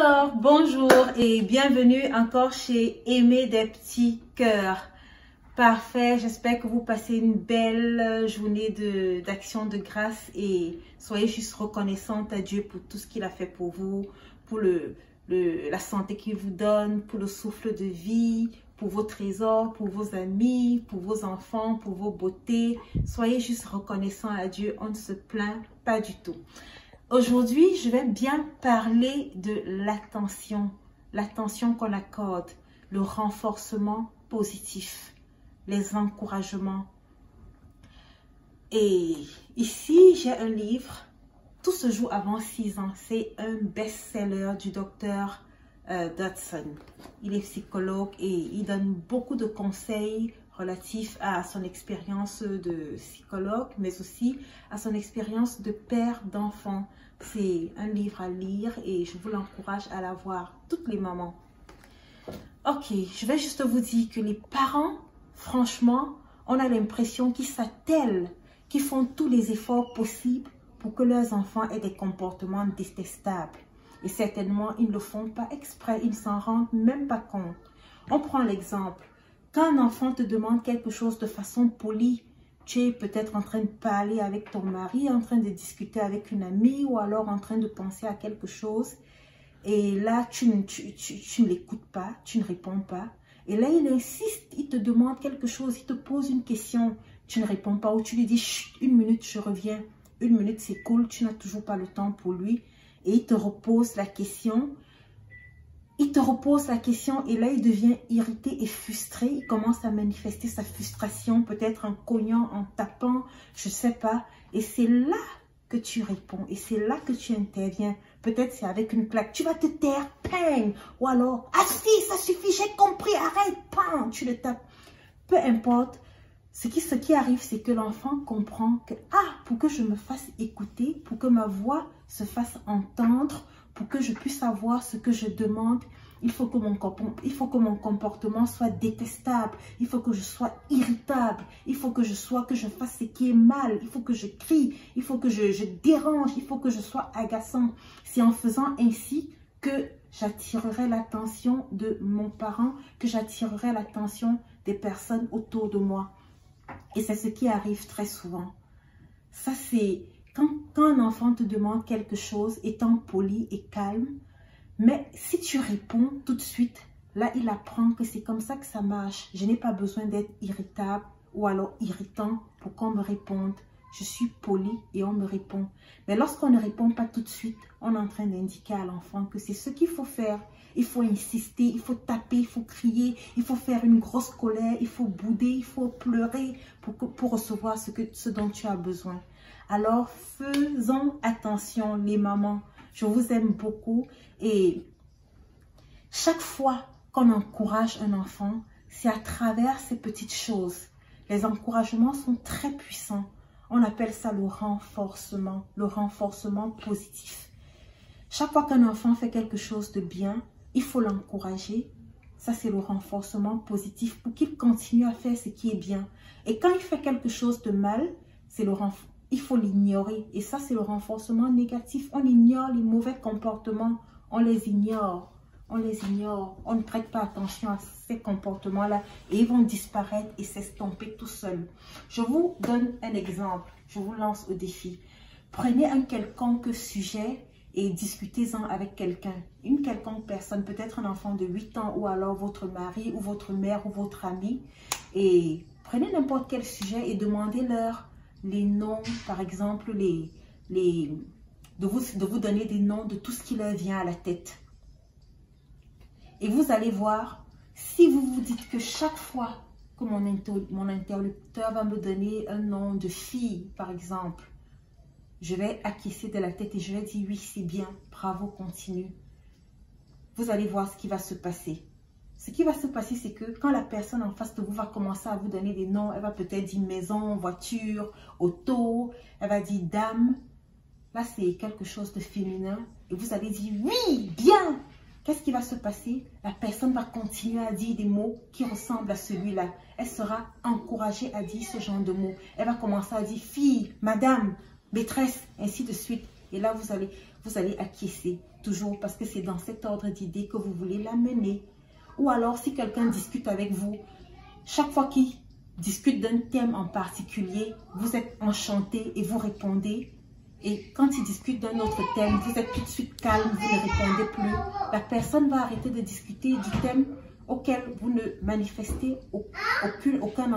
Alors, bonjour et bienvenue encore chez Aimer des petits cœurs. Parfait, j'espère que vous passez une belle journée d'action de grâce et soyez juste reconnaissante à Dieu pour tout ce qu'il a fait pour vous, pour la santé qu'il vous donne, pour le souffle de vie, pour vos trésors, pour vos amis, pour vos enfants, pour vos beautés. Soyez juste reconnaissant à Dieu, on ne se plaint pas du tout. Aujourd'hui, je vais bien parler de l'attention qu'on accorde, le renforcement positif, les encouragements. Et ici, j'ai un livre, Tout se joue avant 6 ans. C'est un best-seller du docteur Dodson. Il est psychologue et il donne beaucoup de conseils relatifs à son expérience de psychologue, mais aussi à son expérience de père d'enfant. C'est un livre à lire et je vous l'encourage à l'avoir, toutes les mamans. Ok, je vais juste vous dire que les parents, franchement, on a l'impression qu'ils s'attellent, qu'ils font tous les efforts possibles pour que leurs enfants aient des comportements détestables. Et certainement, ils ne le font pas exprès, ils ne s'en rendent même pas compte. On prend l'exemple. Quand un enfant te demande quelque chose de façon polie, tu es peut-être en train de parler avec ton mari, en train de discuter avec une amie ou alors en train de penser à quelque chose. Et là, tu ne l'écoutes pas, tu ne réponds pas. Et là, il insiste, il te demande quelque chose, il te pose une question, tu ne réponds pas ou tu lui dis « une minute, je reviens ». Une minute, c'est cool, tu n'as toujours pas le temps pour lui. Et il te repose la question. Il te repose la question et là, il devient irrité et frustré. Il commence à manifester sa frustration, peut-être en cognant, en tapant, je ne sais pas. Et c'est là que tu réponds et c'est là que tu interviens. Peut-être c'est avec une claque. Tu vas te taire, ping. Ou alors, ah si, ça suffit, j'ai compris, arrête, ping. Tu le tapes. Peu importe. Ce qui arrive, c'est que l'enfant comprend que, pour que je me fasse écouter, pour que ma voix se fasse entendre, pour que je puisse avoir ce que je demande, il faut que mon comportement soit détestable, il faut que je sois irritable, il faut que je fasse ce qui est mal, il faut que je crie, il faut que je dérange, il faut que je sois agaçant. C'est en faisant ainsi que j'attirerai l'attention de mon parent, que j'attirerai l'attention des personnes autour de moi. Et c'est ce qui arrive très souvent. Ça, c'est quand un enfant te demande quelque chose, étant poli et calme, mais si tu réponds tout de suite, là, il apprend que c'est comme ça que ça marche. Je n'ai pas besoin d'être irritable ou alors irritant pour qu'on me réponde. Je suis poli et on me répond. Mais lorsqu'on ne répond pas tout de suite, on est en train d'indiquer à l'enfant que c'est ce qu'il faut faire. Il faut insister, il faut taper, il faut crier, il faut faire une grosse colère, il faut bouder, il faut pleurer pour recevoir ce dont tu as besoin. Alors, faisons attention les mamans. Je vous aime beaucoup et chaque fois qu'on encourage un enfant, c'est à travers ces petites choses. Les encouragements sont très puissants. On appelle ça le renforcement positif. Chaque fois qu'un enfant fait quelque chose de bien, il faut l'encourager. Ça, c'est le renforcement positif pour qu'il continue à faire ce qui est bien. Et quand il fait quelque chose de mal, il faut l'ignorer. Et ça, c'est le renforcement négatif. On ignore les mauvais comportements. On les ignore. On les ignore. On ne prête pas attention à ces comportements-là. Et ils vont disparaître et s'estomper tout seuls. Je vous donne un exemple. Je vous lance au défi. Prenez un quelconque sujet et discutez-en avec quelqu'un, une quelconque personne, peut-être un enfant de 8 ans ou alors votre mari ou votre mère ou votre ami. Et prenez n'importe quel sujet et demandez-leur les noms, par exemple, de vous donner des noms de tout ce qui leur vient à la tête. Et vous allez voir, si vous vous dites que chaque fois que mon interlocuteur va me donner un nom de fille, par exemple, je vais acquiescer de la tête et je vais dire oui, c'est bien, bravo, continue. Vous allez voir ce qui va se passer. Ce qui va se passer, c'est que quand la personne en face de vous va commencer à vous donner des noms, elle va peut-être dire maison, voiture, auto, elle va dire dame. Là, c'est quelque chose de féminin. Et vous allez dire oui, bien. Qu'est-ce qui va se passer? La personne va continuer à dire des mots qui ressemblent à celui-là. Elle sera encouragée à dire ce genre de mots. Elle va commencer à dire fille, madame, maîtresse, ainsi de suite. Et là, vous allez acquiescer toujours parce que c'est dans cet ordre d'idées que vous voulez l'amener. Ou alors, si quelqu'un discute avec vous, chaque fois qu'il discute d'un thème en particulier, vous êtes enchanté et vous répondez. Et quand il discute d'un autre thème, vous êtes tout de suite calme, vous ne répondez plus. La personne va arrêter de discuter du thème auquel vous ne manifestez aucun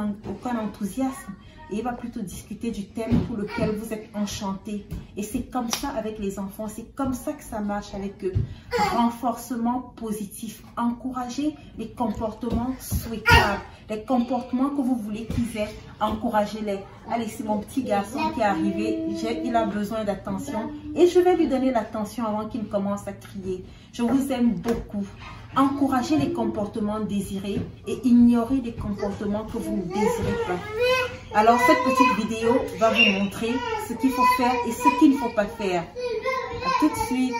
enthousiasme. Et il va plutôt discuter du thème pour lequel vous êtes enchanté. Et c'est comme ça avec les enfants, c'est comme ça que ça marche avec eux. Renforcement positif, encouragez les comportements souhaitables, les comportements que vous voulez qu'ils aient, encouragez-les. Allez, c'est mon petit garçon qui est arrivé, il a besoin d'attention et je vais lui donner l'attention avant qu'il commence à crier. Je vous aime beaucoup. Encouragez les comportements désirés et ignorez les comportements que vous ne désirez pas. Alors, cette petite vidéo va vous montrer ce qu'il faut faire et ce qu'il ne faut pas faire. À tout de suite.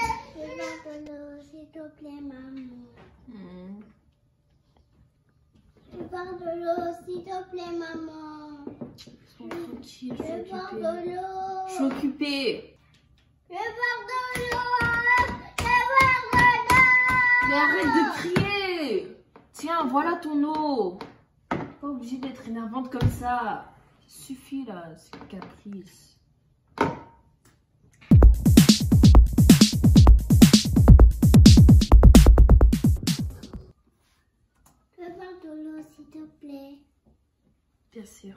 S'il te plaît, maman. Je veux de l'eau, s'il te plaît, maman. Ils sont tranquilles, Je veux de l'eau. je suis occupée. Je veux de l'eau. Je veux de l'eau. Mais arrête de crier. Tiens, voilà ton eau. Pas obligée d'être énervante comme ça. Suffit là, c'est le caprice. Je veux de l'eau, s'il te plaît. Bien sûr.